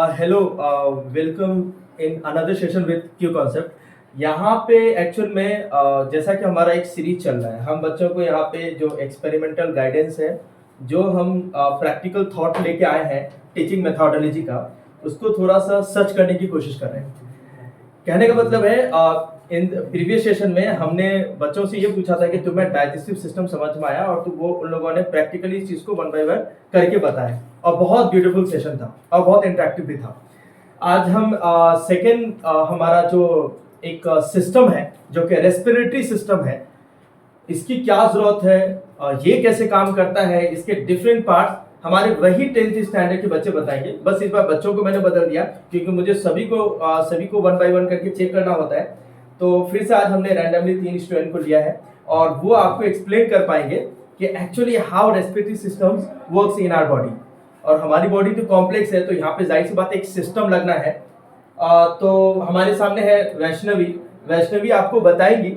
Hello, welcome in another session with Q concept. यहाँ पे actual में जैसा कि हमारा एक सीरीज चल रहा है, हम बच्चों को यहाँ पे जो एक्सपेरिमेंटल गाइडेंस है, जो हम प्रैक्टिकल थॉट लेके आए हैं टीचिंग मेथोडोलॉजी का, उसको थोड़ा सा सर्च करने की कोशिश कर रहे हैं। कहने का मतलब है इन प्रीवियस सेशन में हमने बच्चों से ये पूछा था कि तुम्हें डाइजेस्टिव सिस्टम समझ में आया, और तो वो उन लोगों ने प्रैक्टिकली इस चीज को वन बाय वन करके बताया, और बहुत ब्यूटीफुल सेशन था और बहुत इंटरेक्टिव भी था। आज हम सेकेंड हमारा जो एक सिस्टम है जो कि रेस्पिरेटरी सिस्टम है, इसकी क्या जरूरत है, ये कैसे काम करता है, इसके डिफरेंट पार्ट्स हमारे वही 10th स्टैंडर्ड के बच्चे बताएंगे। बस इस बार बच्चों को मैंने बदल दिया क्योंकि मुझे सभी को वन बाय वन करके चेक करना होता है। तो फिर से आज हमने रैंडमली 3 स्टूडेंट को लिया है और वो आपको एक्सप्लेन कर पाएंगे कि actually how respiratory systems works in our body. और हमारी बॉडी तो कॉम्प्लेक्स है, तो यहाँ पे जाहिर सी बात एक सिस्टम लगना है। तो हमारे सामने है वैष्णवी। वैष्णवी आपको बताएंगी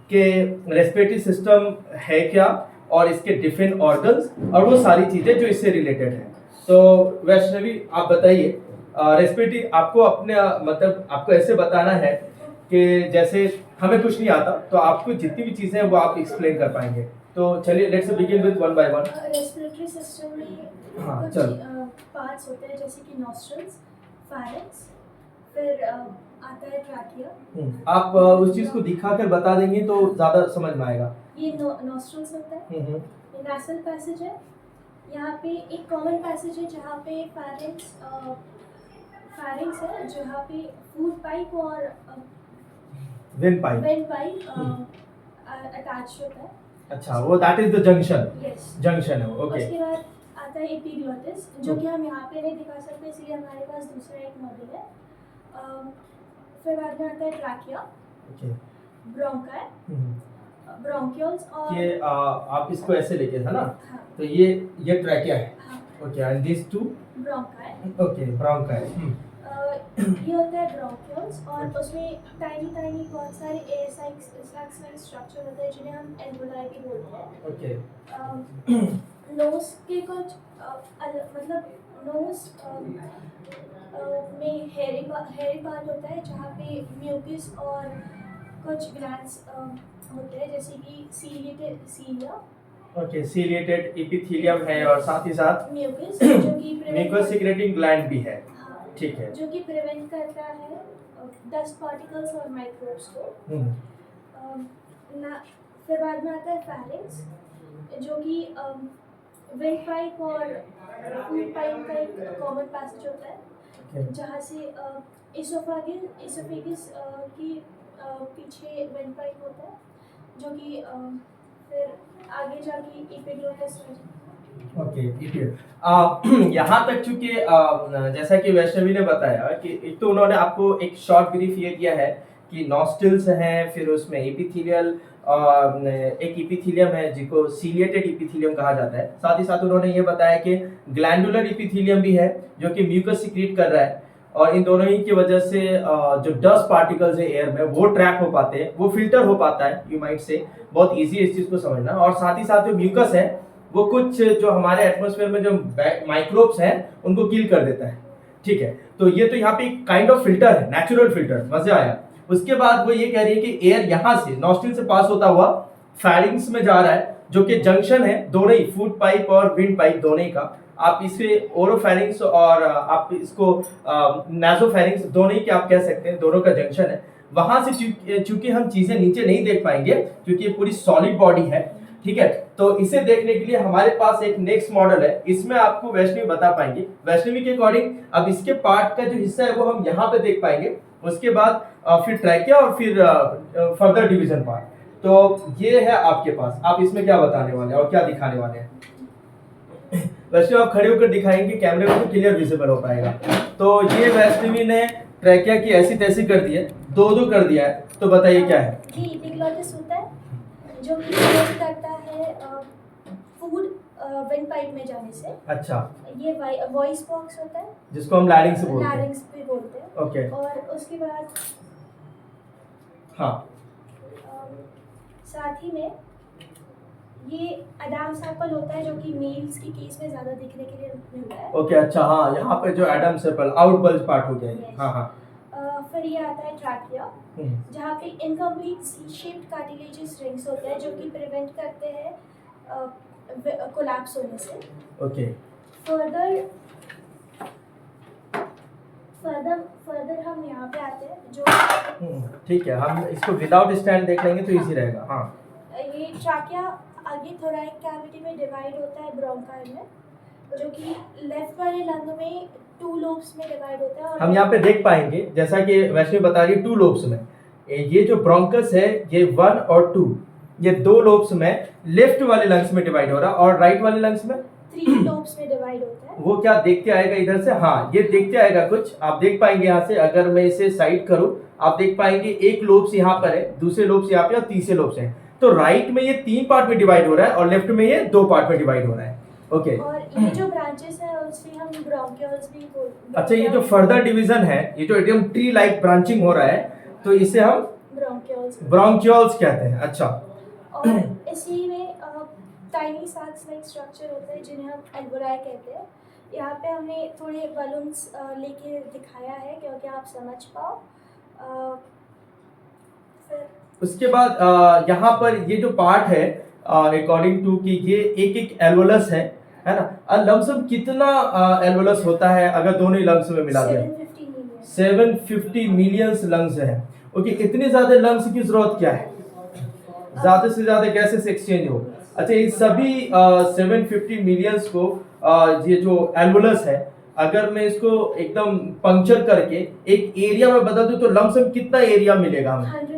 कि रेस्पिरेटरी सिस्टम है क्या और इसके डिफरेंट ऑर्गन्स और वो सारी चीजें जो इससे रिलेटेड है। तो वैष्णवी आप बताइए, रेस्पिरेटरी आपको अपने मतलब आपको ऐसे बताना है कि जैसे हमें कुछ नहीं आता, तो आपको जितनी भी चीजें हैं वो आप एक्सप्लेन कर पाएंगे। तो चलिए let's begin with one by one. Respiratory system में हाँ, कुछ चलो। पार्ट्स होते हैं जैसे कि नॉस्ट्रल्स, फारिंक्स, फिर आता है ट्रैकिया। आप उस चीज को दिखाकर बता देंगे तो ज्यादा समझ में आएगा। ये नॉस्ट्रल्स होता है। ये नेसल पैसेज है। यहाँ पे एक कॉमन पैसेज है जहाँ पे फारिंक्स है, जहाँ पे फूड पाइप और वेन पाइप अटैच होता है। अच्छा, वो that is the junction. Yes, junction है वो। ओके। उसके बाद आता है एपिग्लोटिस, जो कि हम यहाँ पे नहीं दिखा सकते, इसलिए हमारे पास दूसरा एक मॉडल है। फिर बाद में आता है ट्रैकिया, ओके। ब्रोंकाई, ब्रोंक्यूल्स और ये आप इसको ऐसे लेके था ना। हाँ, तो ये ट्रैकिया है। हाँ, okay, and this too. Bronchi. Okay, bronchi. ये होता है ब्रोंक्यूल्स, और उसमें टाइनी बहुत सारे एयर साइक्स स्ट्रक्चर होते हैं जिन्हें हम एल्वेओलाई भी बोलते हैं। ओके। नोज के कुछ मतलब नोज में हेयरी पार्ट होता है जहाँ पे म्यूकस और कुछ ग्लैंड्स होते हैं, जैसे कि सीलिया। ओके, सीलिएटेड एपिथेलियम है और साथ ही साथ म्यूकस जो कि म्यूकस सीक्रेटिंग ग्लैंड भी है। हाँ, ठीक है। जो कि प्रिवेंट करता है डस्ट पार्टिकल्स और माइक्रोब्स को। फिर बाद में आता है फैरिंक्स, जो कि वेंट पाइप और फूड पाइप का एक कॉमन पैसेज होता है, जहाँ से इसोफेगस की पीछे वेंट पाइप होता है, जो कि फिर आगे जाके एपिग्लोटिस में। ओके। यहाँ तक चूंकि जैसा कि वैष्णवी ने बताया कि एक तो उन्होंने आपको एक शॉर्ट ब्रीफ ये दिया है कि नॉस्ट्रल्स हैं, फिर उसमें एपिथेलियल एक एपिथेलियम है जिसको सीलिएटेड एपिथेलियम कहा जाता है। साथ ही साथ उन्होंने ये बताया कि ग्लैंडुलर एपिथेलियम भी है जो कि म्यूकस सीक्रेट कर रहा है, और इन दोनों ही की वजह से जो डस्ट पार्टिकल्स है एयर में वो ट्रैप हो पाते हैं, वो फिल्टर हो पाता है। यू माइट से बहुत इजी है इस चीज को समझना। और साथ ही साथ जो म्यूकस है वो कुछ जो हमारे एटमॉस्फेयर में जो माइक्रोब्स हैं उनको किल कर देता है। ठीक है, तो ये तो यहाँ पे एक काइंड ऑफ फिल्टर है, नेचुरल फिल्टर। मजे आया। उसके बाद वो ये कह रही है कि एयर यहाँ से नॉस्ट्रिल से पास होता हुआ फैरिंग्स में जा रहा है, जो कि जंक्शन है दोनों ही फूड पाइप और विंड पाइप दोनों ही का। आप इसे ओरोफैरिंग्स और आप इसको नासोफैरिंग्स दोनों ही के आप कह सकते हैं, दोनों का जंक्शन है। वहां से चूंकि हम चीजें नीचे नहीं देख पाएंगे क्योंकि ये पूरी सॉलिड बॉडी है। ठीक है, तो इसे देखने के लिए हमारे पास एक नेक्स्ट मॉडल है, इसमें आपको वैष्णवी बता पाएंगे। वैष्णवी के अकॉर्डिंग अब इसके पार्ट का जो हिस्सा है वो हम यहाँ पे देख पाएंगे, उसके बाद फिर ट्रैकिया और फिर फर्दर डिवीजन पार्ट। तो ये है आपके पास, आप इसमें क्या बताने वाले हैं और क्या दिखाने वाले हैं? वैष्णवी आप खड़े होकर दिखाएंगे, कैमरे में तो क्लियर विजिबल हो पाएगा। तो ये वैष्णवी ने ट्रैकिया की ऐसी तैसी कर दी है, दो कर दिया है, तो बताइए क्या है? ये एपिग्लोटिस होता है, जो कि प्रिवेंट करता है फूड वेंट पाइप में जाने से। अच्छा। ये वॉइस बॉक्स होता है, जिसको हम लैरिंग्स से बोलते हैं। लैरिंग्स भी बोलते हैं। ओके। और उसके बाद हाँ, साथ ही में ये एडम्स एप्पल होता है जो कि मेल्स के केस में ज़्यादा दिखने के लिए मिलता है। ओके, अच्छा, हाँ, यहाँ पे जो Adam's apple out bulge part हो गया ये। Yes. हाँ, हाँ। फिर ये आता है ट्रैकिया, हम्म, जहाँ पे इनकम्प्लीट सी शेप्ड कार्टिलेजस रिंग्स होते हैं जो कि प्रिवेंट करते हैं कोलैप्स होने से। ओके। फर्दर फर्दर फर्दर हम यहाँ पे आते हैं जो ठीक है, हम इसको विदाउट स्टैंड देख लेंगे तो इजी रहेगा। हाँ, ये ट्रैकिया आगे थोरैक कैविटी में डिवाइड होता है ब्रोंकाई में, जो कि लेफ्ट वाले लंग में 2 लोब्स में डिवाइड होता है। और हम यहाँ पे देख पाएंगे जैसा कि वैष्णवी बता रही है 2 लोब्स में। ये जो ब्रोंकस है ये 1 और 2, ये 2 लोब्स में लेफ्ट वाले लंग्स में डिवाइड हो रहा, और राइट वाले लंग्स में 3 लोब्स में डिवाइड होता है। वो क्या देखते आएगा इधर से? हाँ, ये देखते आएगा कुछ, आप देख पाएंगे यहाँ से। अगर मैं इसे साइड करूँ आप देख पाएंगे एक लोब्स यहाँ पर है, दूसरे लोब्स यहाँ पे और तीसरे लोब्स हैं। तो राइट में ये 3 पार्ट में डिवाइड हो रहा है और लेफ्ट में ये 2 पार्ट में डिवाइड हो रहा है। ओके। और ये जो ब्रांचेस है उससे हम ब्रोंकियल्स भी बोलते हैं। अच्छा, ये जो फर्दर डिवीजन है, ये जो एकदम ट्री लाइक ब्रांचिंग हो रहा है, तो इसे हम ब्रोंक्यूल्स कहते हैं। अच्छा। और इसी में टाइनी सैक्स लाइक स्ट्रक्चर होते हैं जिन्हें हम एल्वोलाई कहते हैं। यहाँ पे हमने थोड़े बलून्स लेके दिखाया है क्योंकि आप समझ पाओ। फिर उसके बाद यहाँ पर ये जो पार्ट है अकॉर्डिंग टू कि ये एक एल्वोलस है ना? लमसम कितना एल्वोलस होता है अगर दोनों ही लंग्स में मिला जाए? 750 मिलियन लंग्स है। ओके, इतने ज्यादा लंग्स की जरूरत क्या है? ज्यादा से ज्यादा गैसेस एक्सचेंज हो। अच्छा, इन सभी 750 मिलियंस को ये जो एल्वोलस है, अगर मैं इसको एकदम पंक्चर करके एक एरिया में बदल दूं तो लमसम कितना एरिया मिलेगा हमें?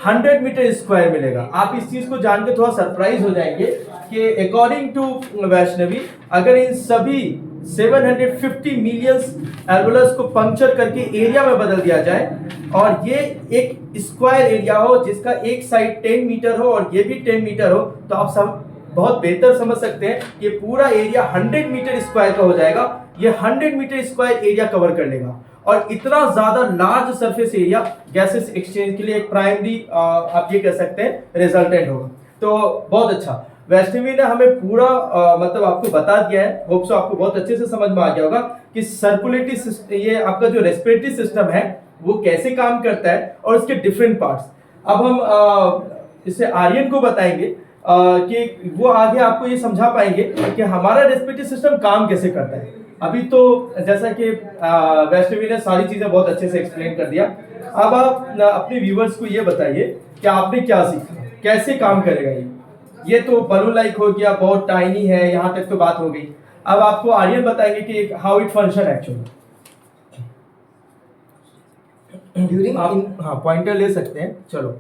100 मीटर स्क्वायर मिलेगा। आप इस चीज को जान के थोड़ा सरप्राइज हो जाएंगे कि अकॉर्डिंग टू वैष्णवी अगर इन सभी 750 मिलियंस एल्वोलस को पंक्चर करके एरिया में बदल दिया जाए और ये एक स्क्वायर एरिया हो जिसका एक साइड 10 मीटर हो और ये भी 10 मीटर हो, तो आप सब बहुत बेहतर समझ सकते हैं कि पूरा एरिया 100 मीटर स्क्वायर का हो जाएगा। ये 100 मीटर स्क्वायर एरिया कवर कर लेगा और इतना ज्यादा large surface area gases exchange के लिए एक प्राइमरी आप ये कह सकते हैं रिजल्टेंट होगा। तो बहुत अच्छा, वैष्णवी ने हमें पूरा मतलब आपको बता दिया है। होप सो आपको बहुत अच्छे से समझ में आ गया होगा कि सर्कुलेटरी सिस्टम, ये आपका जो रेस्पिरेटरी सिस्टम है वो कैसे काम करता है और उसके डिफरेंट पार्ट्स। अब हम इसे आर्यन को बताएंगे कि वो आगे आपको ये समझा पाएंगे कि हमारा रेस्पिरेटरी सिस्टम काम कैसे करता है। अभी तो जैसा कि वैष्णवी ने सारी चीजें बहुत अच्छे से एक्सप्लेन कर दिया। अब आप अपने व्यूवर्स को ये बताइए कि आपने क्या सीखा, कैसे काम करेगा ये तो बलून लाइक हो गया, बहुत टाइनी है, यहाँ तक तो बात हो गई। अब आपको आर्यन बताएंगे कि how it function actually. During आप हाँ पॉइंटर ले सकते हैं। चलो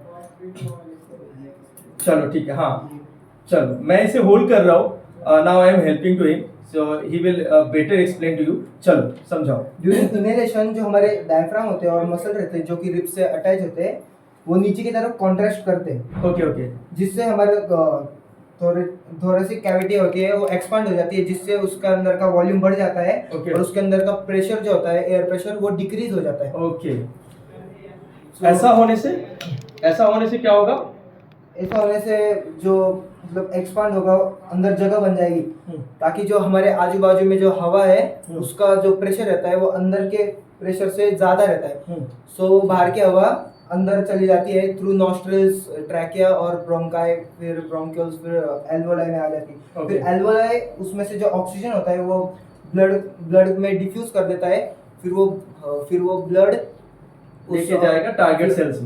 ठीक है। हाँ चलो, मैं इसे होल्ड कर रहा हूँ। Now I am helping to him so he will better explain to you. चलो समझाओ। ड्यूरिंग इनहेलेशन जो हमारे डायफ्राम होते हैं और मसल रहते हैं जो कि रिब से अटैच होते हैं, वो नीचे की तरफ कॉन्ट्रैक्ट करते हैं। ओके। जिससे हमारे थोरेसिक कैविटी होती है वो एक्सपांड हो जाती है, जिससे उसका अंदर का वॉल्यूम बढ़ जाता है और उसके अंदर का प्रेशर जो होता है, एयर प्रेशर, वो डिक्रीज हो जाता है। ओके। ऐसा होने से क्या होगा? ऐसा होने से जो मतलब एक्सपांड होगा, अंदर जगह बन जाएगी, ताकि जो हमारे आजू बाजू में जो हवा है उसका जो प्रेशर रहता है वो अंदर के प्रेशर से ज्यादा रहता है। सो बाहर की हवा अंदर चली जाती है थ्रू नॉस्ट्रिल्स, ट्रैकिया और ब्रोंकाई, फिर ब्रोंक्यूल्स, फिर एल्वोलाई में आ जाती है। फिर एल्वोलाई उसमें से जो ऑक्सीजन होता है वो ब्लड में डिफ्यूज कर देता है। फिर वो ब्लड लेके जाएगा टारगेट सेल्स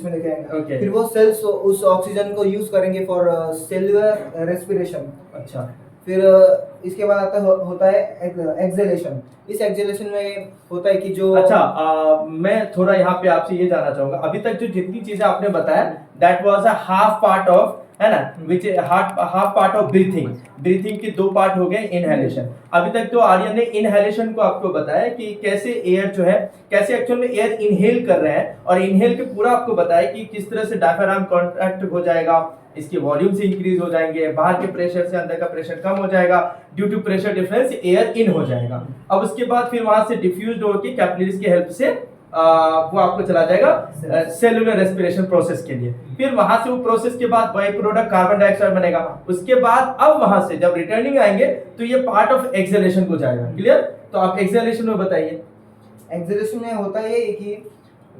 में लेके आएंगे। Okay. फिर वो सेल्स उस ऑक्सीजन को यूज करेंगे फॉर सेलुलर रेस्पिरेशन। अच्छा। फिर इसके बाद होता है एक्सहेलेशन। इस एक्सहेलेशन में होता है कि जो मैं थोड़ा यहाँ पे आपसे ये जानना चाहूंगा, अभी तक जो जितनी चीजें आपने बताया that was a half part of, है ना, विच हाफ पार्ट ऑफ ब्रीथिंग के 2 पार्ट हो गए इनहेलेशन। अभी तक तो आर्यन ने इनहेलेशन को आपको बताया कि कैसे एयर जो है, कैसे एक्चुअल में एयर इनहेल कर रहे हैं, और इनहेल के पूरा आपको बताया कि किस तरह से डायफ्राम कॉन्ट्रैक्ट हो जाएगा, इसके वॉल्यूम से इंक्रीज हो जाएंगे, बाहर के प्रेशर से अंदर का प्रेशर कम हो जाएगा, due to pressure difference air in हो जाएगा। अब उसके बाद फिर वहां से डिफ्यूज्ड होकर कैपिलरीज की हेल्प से वो आपको चला जाएगा सेलुलर रेस्पिरेशन प्रोसेस के लिए। फिर वहां से वो प्रोसेस के बाद बाई प्रोडक्ट कार्बन डाइऑक्साइड बनेगा। उसके बाद अब वहां से जब रिटर्निंग आएंगे तो ये पार्ट ऑफ एक्सेलेशन को जाएगा। क्लियर? तो आप एक्सेलेशन में बताइए। एक्सेलेशन में होता है कि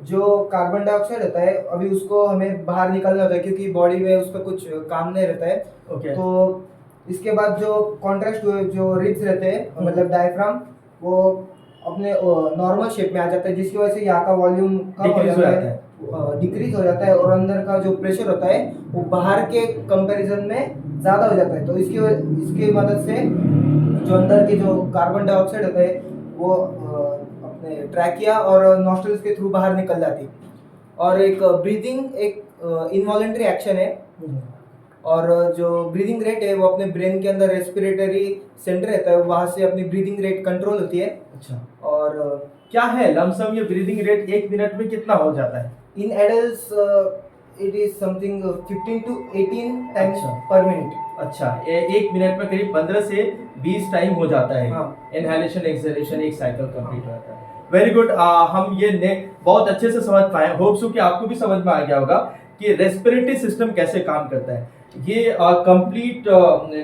जो कार्बन डाइऑक्साइड होता है अभी उसको हमें बाहर निकालना होता है क्योंकि बॉडी में उसका कुछ काम नहीं रहता है। ओके। तो इसके बाद जो कॉन्ट्रास्ट जो रिब्स रहते हैं मतलब डायफ्राम वो अपने नॉर्मल शेप में आ जाता है, जिसकी वजह से यहाँ का वॉल्यूम कम हो जाता है, डिक्रीज हो जाता है और अंदर का जो प्रेशर होता है वो बाहर के कंपैरिजन में ज़्यादा हो जाता है। तो इसकी मदद से जो अंदर के जो कार्बन डाइऑक्साइड होता है वो अपने ट्रैकिया और नॉस्ट्रल्स के थ्रू बाहर निकल जाती। और एक ब्रीदिंग एक इनवॉलेंट्री एक्शन है और जो ब्रीदिंग रेट है वो अपने ब्रेन के अंदर रेस्पिरेटरी सेंटर रहता है, वहाँ से अपनी ब्रीदिंग रेट कंट्रोल होती है। अच्छा। और क्या है लमसम ये ब्रीदिंग रेट 1 मिनट में कितना हो जाता है? In adults it is something 15 to 18 times अच्छा। Per minute. अच्छा, 1 मिनट में करीब 15 से 20 टाइम हो जाता है। हाँ। इनहेलेशन एक्सहेलेशन एक साइकिल कंप्लीट होता है। Very good. हम ये बहुत अच्छे से समझ पाए। होप सो कि आपको भी समझ में आ गया होगा कि रेस्पिरेटरी सिस्टम कैसे काम करता है। ये कंप्लीट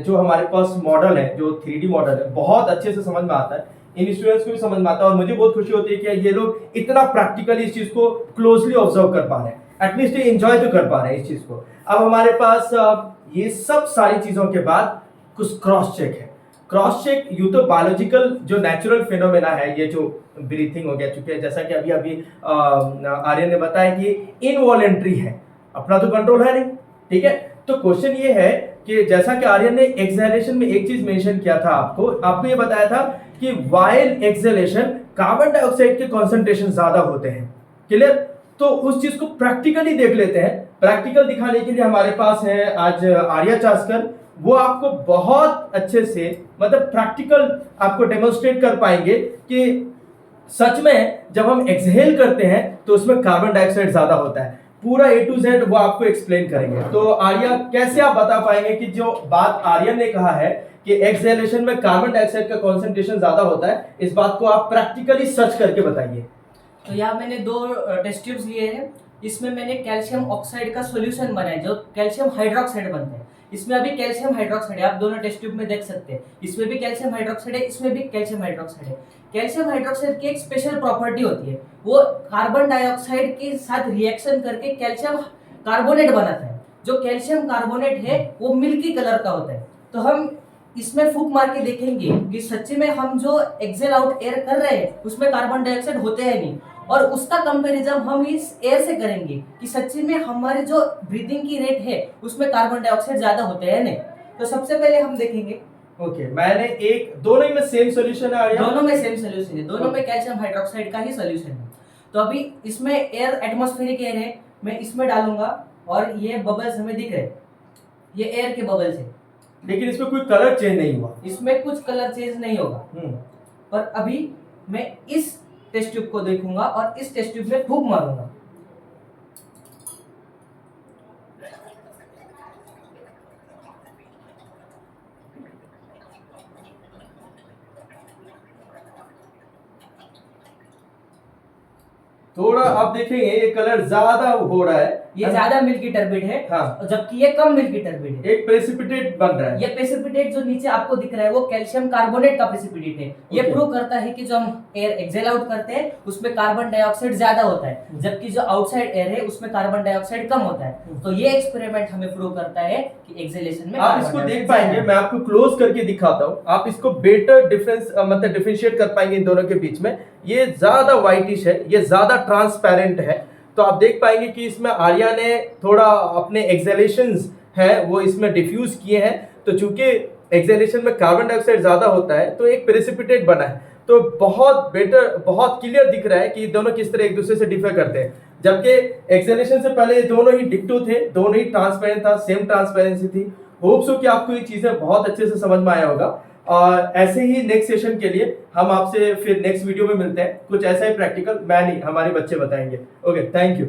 जो हमारे पास मॉडल है, जो 3D मॉडल है, बहुत अच्छे से समझ में आता है। इन स्टूडेंट्स को भी समझ में आता है और मुझे बहुत खुशी होती है कि ये लोग इतना प्रैक्टिकली इस चीज को क्लोजली ऑब्जर्व कर पा रहे हैं। एटलीस्ट ये एंजॉय तो कर पा रहे हैं इस चीज को। अब हमारे पास ये सब सारी चीजों के बाद कुछ क्रॉस चेक है। क्रॉस चेक यूं तो बायोलॉजिकल जो नेचुरल फिनोमेना है, ये जो ब्रीथिंग हो गया, चूंकि जैसा कि अभी आर्यन ने बताया कि इनवॉलेंट्री है, अपना तो कंट्रोल है नहीं। ठीक है, तो क्वेश्चन ये है कि जैसा कि आर्यन ने एक्सहेलेशन में एक चीज मेंशन किया था, आपको ये बताया था कि व्हाइल एक्सहेलेशन कार्बन डाइऑक्साइड के कॉन्सेंट्रेशन ज्यादा होते हैं। क्लियर? तो उस चीज को प्रैक्टिकली देख लेते हैं। प्रैक्टिकल दिखाने के लिए हमारे पास है आज आर्या चास्कर। वो आपको बहुत अच्छे से मतलब प्रैक्टिकल आपको डेमोन्स्ट्रेट कर पाएंगे कि सच में जब हम एक्सहेल करते हैं तो उसमें कार्बन डाइऑक्साइड ज्यादा होता है। पूरा A to Z वो आपको एक्सप्लेन करेंगे। तो आर्या, कैसे आप बता पाएंगे कि जो बात आर्यन ने कहा है कि एक्सहेलेशन में कार्बन डाइऑक्साइड का कॉन्सेंट्रेशन ज्यादा होता है, इस बात को आप प्रैक्टिकली सर्च करके बताइए। तो यहाँ मैंने 2 टेस्ट ट्यूब्स लिए हैं। इसमें मैंने कैल्शियम ऑक्साइड का सॉल्यूशन बनाया जो कैल्शियम हाइड्रोक्साइड बनता है। इसमें अभी कैल्शियम हाइड्रोक्साइड है, आप दोनों टेस्ट ट्यूब में देख सकते हैं। इसमें भी कैल्शियम हाइड्रोक्साइड है, इसमें भी कैल्शियम हाइड्रोक्साइड है। कैल्शियम हाइड्रोक्साइड की एक स्पेशल प्रॉपर्टी होती है, वो कार्बन डाइऑक्साइड के साथ रिएक्शन करके कैल्शियम कार्बोनेट बनाता है। जो कैल्शियम कार्बोनेट है वो मिल्की कलर का होता है। तो हम इसमें फूंक मार के देखेंगे कि सच्ची में हम जो एक्सेल आउट एयर कर रहे हैं उसमें कार्बन डाइऑक्साइड होते हैं नहीं, और उसका कंपैरिजन हम इस एयर से करेंगे कि सच्ची में हमारे जो ब्रीदिंग की रेट है उसमें कार्बन डाइऑक्साइड ज्यादा होते हैं नहीं। तो सबसे पहले हम देखेंगे। ओके, मैंने दोनों ही में सेम सॉल्यूशन है आर्या? दोनों में सेम सोल्यूशन है, दोनों में कैल्शियम हाइड्रोक्साइड का ही सोल्यूशन है। तो अभी इसमें एयर एटमॉस्फेरिक एयर है, मैं इसमें डालूंगा और ये बबल्स हमें दिख रहे हैं, ये एयर के बबल्स है। लेकिन इसमें कोई कलर चेंज नहीं हुआ। इसमें कुछ कलर चेंज नहीं होगा। पर अभी मैं इस टेस्ट ट्यूब को देखूंगा और इस टेस्ट ट्यूब में फूंक मारूंगा। थोड़ा आप देखेंगे ये कलर ज्यादा हो रहा है, ये ज्यादा मिल्की टर्बिड है। हाँ। जबकि ये कम मिल्की टर्बिड है। एक प्रेसिपिटेट बन रहा है। ये प्रेसिपिटेट जो नीचे आपको दिख रहा है वो कैल्शियम कार्बोनेट का प्रेसिपिटेट है। ये Okay. प्रूव करता है कि जो हम एयर एक्सेल आउट करते हैं उसमें कार्बन डाइऑक्साइड ज्यादा होता है, जबकि जो आउटसाइड एयर है उसमें कार्बन डाइऑक्साइड कम होता है। तो ये एक्सपेरिमेंट हमें प्रूव करता है कि एक्सेलेशन में आप इसको देख पाएंगे, मैं आपको क्लोज करके दिखाता हूँ, आप इसको बेटर डिफरेंस मतलब डिफरेंशिएट कर पाएंगे इन दोनों के बीच में। ये ज्यादा व्हाइटिश है, ये ज्यादा ट्रांसपेरेंट है। तो आप देख पाएंगे कि इसमें आर्या ने थोड़ा अपने एक्सहेलेशंस है वो इसमें डिफ्यूज किए हैं। तो चूंकि एक्सहेलेशन में कार्बन डाइऑक्साइड ज्यादा होता है तो एक प्रेसिपिटेट बना है। तो बहुत बेटर, बहुत क्लियर दिख रहा है कि दोनों किस तरह एक दूसरे से डिफर करते हैं। जबकि एक्सहेलेशन से पहले ये दोनों ही डिक्टो थे, दोनों ही ट्रांसपेरेंट था, सेम ट्रांसपेरेंसी थी। होप सो कि आपको ये चीजें बहुत अच्छे से समझ में आया होगा। और ऐसे ही नेक्स्ट सेशन के लिए हम आपसे फिर नेक्स्ट वीडियो में मिलते हैं। कुछ ऐसा ही प्रैक्टिकल मैं नहीं, हमारे बच्चे बताएंगे। Okay, thank you.